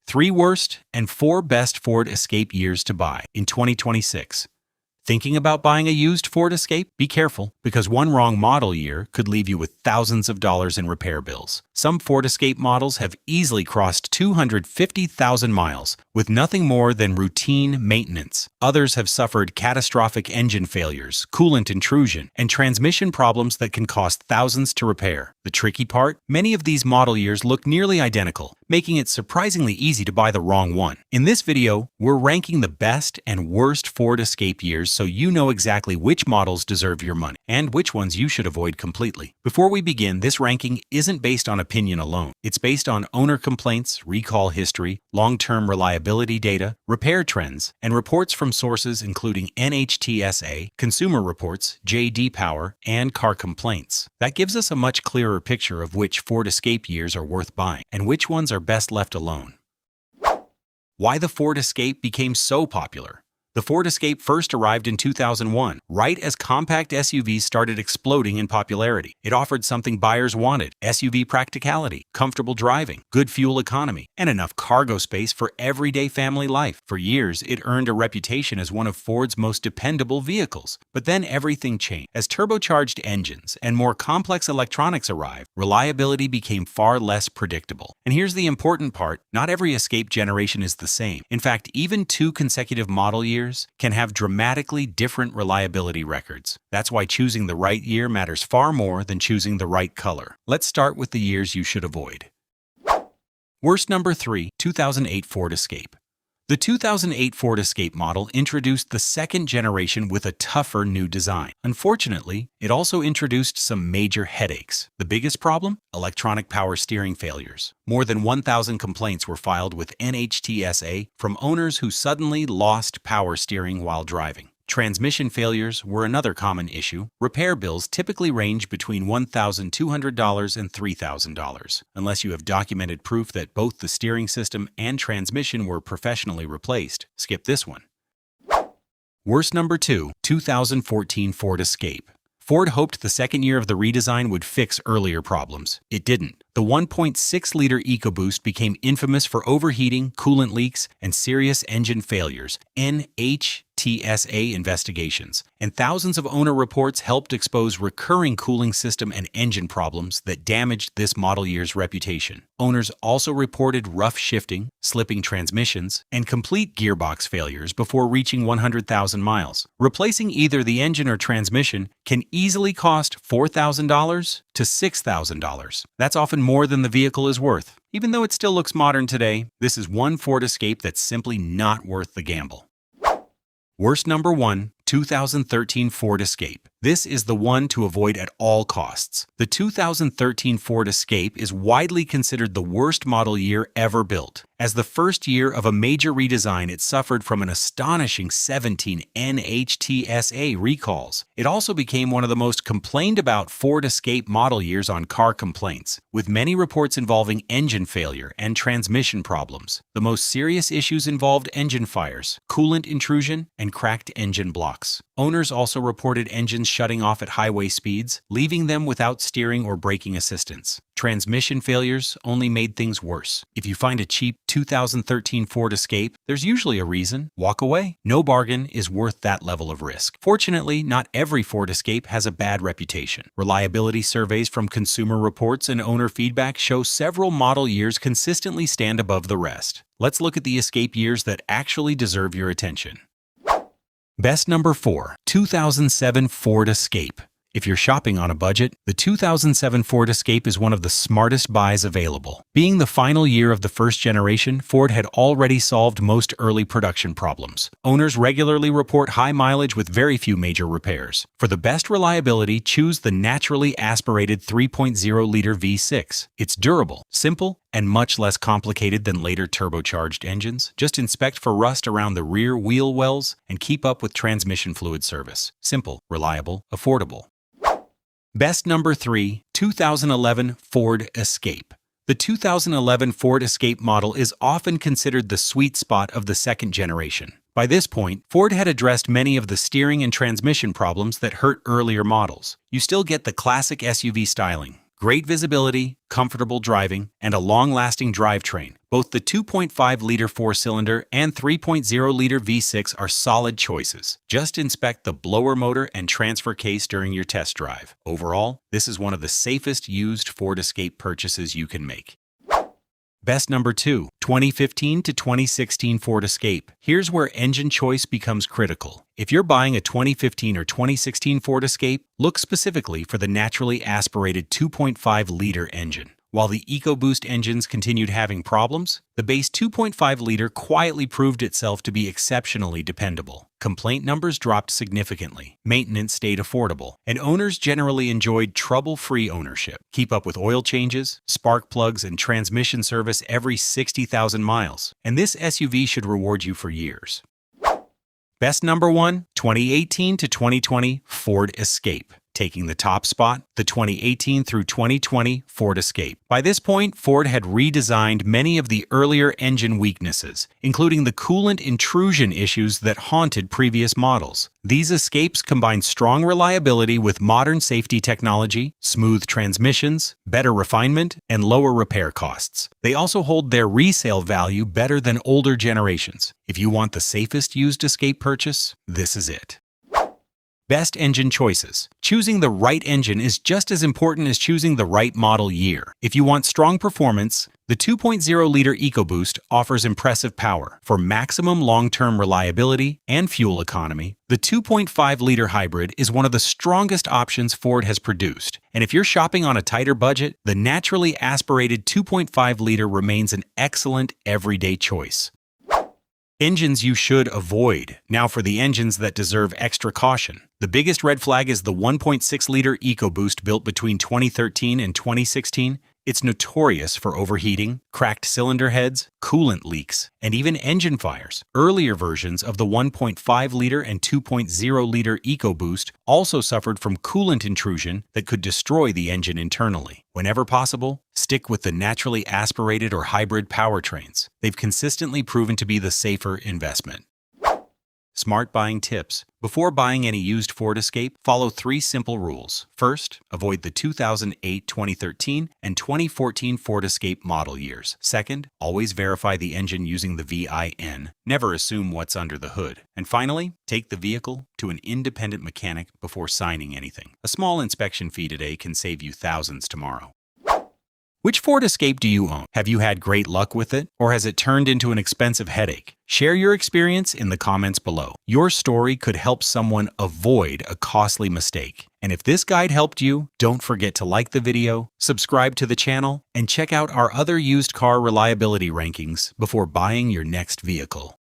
3 worst and 4 best Ford Escape years to buy in 2026. Thinking about buying a used Ford Escape? Be careful, because one wrong model year could leave you with thousands of dollars in repair bills. Some Ford Escape models have easily crossed 250,000 miles with nothing more than routine maintenance. Others have suffered catastrophic engine failures, coolant intrusion, and transmission problems that can cost thousands to repair. The tricky part? Many of these model years look nearly identical, making it surprisingly easy to buy the wrong one. In this video, we're ranking the best and worst Ford Escape years so you know exactly which models deserve your money and which ones you should avoid completely. Before we begin, this ranking isn't based on opinion alone. It's based on owner complaints, recall history, long-term reliability data, repair trends, and reports from sources including NHTSA, Consumer Reports, J.D. Power, and Car Complaints. That gives us a much clearer picture of which Ford Escape years are worth buying and which ones are best left alone. Why the Ford Escape became so popular. The Ford Escape first arrived in 2001, right as compact SUVs started exploding in popularity. It offered something buyers wanted: SUV practicality, comfortable driving, good fuel economy, and enough cargo space for everyday family life. For years, it earned a reputation as one of Ford's most dependable vehicles. But then everything changed. As turbocharged engines and more complex electronics arrived, reliability became far less predictable. And here's the important part: not every Escape generation is the same. In fact, even 2 consecutive model years can have dramatically different reliability records. That's why choosing the right year matters far more than choosing the right color. Let's start with the years you should avoid. Worst number 3, 2008 Ford Escape. The 2008 Ford Escape model introduced the second generation with a tougher new design. Unfortunately, it also introduced some major headaches. The biggest problem? Electronic power steering failures. More than 1,000 complaints were filed with NHTSA from owners who suddenly lost power steering while driving. Transmission failures were another common issue. Repair bills typically range between $1,200 and $3,000, unless you have documented proof that both the steering system and transmission were professionally replaced. Skip this one. Worst number 2, 2014 Ford Escape. Ford hoped the second year of the redesign would fix earlier problems. It didn't. The 1.6-liter EcoBoost became infamous for overheating, coolant leaks, and serious engine failures. NHTSA investigations and thousands of owner reports helped expose recurring cooling system and engine problems that damaged this model year's reputation. Owners also reported rough shifting, slipping transmissions, and complete gearbox failures before reaching 100,000 miles. Replacing either the engine or transmission can easily cost $4,000 to $6,000. That's often more than the vehicle is worth. Even though it still looks modern today, this is one Ford Escape that's simply not worth the gamble. Worst number 1, 2013 Ford Escape. This is the one to avoid at all costs. The 2013 Ford Escape is widely considered the worst model year ever built. As the first year of a major redesign, it suffered from an astonishing 17 NHTSA recalls. It also became one of the most complained about Ford Escape model years on Car Complaints, with many reports involving engine failure and transmission problems. The most serious issues involved engine fires, coolant intrusion, and cracked engine blocks. Owners also reported engines shutting off at highway speeds, leaving them without steering or braking assistance. Transmission failures only made things worse. If you find a cheap 2013 Ford Escape, there's usually a reason. Walk away. No bargain is worth that level of risk. Fortunately, not every Ford Escape has a bad reputation. Reliability surveys from Consumer Reports and owner feedback show several model years consistently stand above the rest. Let's look at the Escape years that actually deserve your attention. Best number 4, 2007 Ford Escape. If you're shopping on a budget, the 2007 Ford Escape is one of the smartest buys available. Being the final year of the first generation, Ford had already solved most early production problems. Owners regularly report high mileage with very few major repairs. For the best reliability, choose the naturally aspirated 3.0-liter V6. It's durable, simple, and much less complicated than later turbocharged engines. Just inspect for rust around the rear wheel wells and keep up with transmission fluid service. Simple, reliable, affordable. Best number 3, 2011 Ford Escape. The 2011 Ford Escape model is often considered the sweet spot of the second generation. By this point, Ford had addressed many of the steering and transmission problems that hurt earlier models. You still get the classic SUV styling, Great visibility, comfortable driving, and a long-lasting drivetrain. Both the 2.5-liter four-cylinder and 3.0-liter V6 are solid choices. Just inspect the blower motor and transfer case during your test drive. Overall, this is one of the safest used Ford Escape purchases you can make. Best number 2, 2015 to 2016 Ford Escape. Here's where engine choice becomes critical. If you're buying a 2015 or 2016 Ford Escape, look specifically for the naturally aspirated 2.5-liter engine. While the EcoBoost engines continued having problems, the base 2.5-liter quietly proved itself to be exceptionally dependable. Complaint numbers dropped significantly, maintenance stayed affordable, and owners generally enjoyed trouble-free ownership. Keep up with oil changes, spark plugs, and transmission service every 60,000 miles, and this SUV should reward you for years. Best number 1, 2018 to 2020 Ford Escape. Taking the top spot, the 2018 through 2020 Ford Escape. By this point, Ford had redesigned many of the earlier engine weaknesses, including the coolant intrusion issues that haunted previous models. These Escapes combine strong reliability with modern safety technology, smooth transmissions, better refinement, and lower repair costs. They also hold their resale value better than older generations. If you want the safest used Escape purchase, this is it. Best engine choices. Choosing the right engine is just as important as choosing the right model year. If you want strong performance, the 2.0-liter EcoBoost offers impressive power. For maximum long-term reliability and fuel economy, the 2.5-liter hybrid is one of the strongest options Ford has produced. And if you're shopping on a tighter budget, the naturally aspirated 2.5-liter remains an excellent everyday choice. Engines you should avoid. Now for the engines that deserve extra caution. The biggest red flag is the 1.6-liter EcoBoost built between 2013 and 2016. It's notorious for overheating, cracked cylinder heads, coolant leaks, and even engine fires. Earlier versions of the 1.5-liter and 2.0-liter EcoBoost also suffered from coolant intrusion that could destroy the engine internally. Whenever possible, stick with the naturally aspirated or hybrid powertrains. They've consistently proven to be the safer investment. Smart buying tips. Before buying any used Ford Escape, follow 3 simple rules. First, avoid the 2008, 2013, and 2014 Ford Escape model years. Second, always verify the engine using the VIN. Never assume what's under the hood. And finally, take the vehicle to an independent mechanic before signing anything. A small inspection fee today can save you thousands tomorrow. Which Ford Escape do you own? Have you had great luck with it, or has it turned into an expensive headache? Share your experience in the comments below. Your story could help someone avoid a costly mistake. And if this guide helped you, don't forget to like the video, subscribe to the channel, and check out our other used car reliability rankings before buying your next vehicle.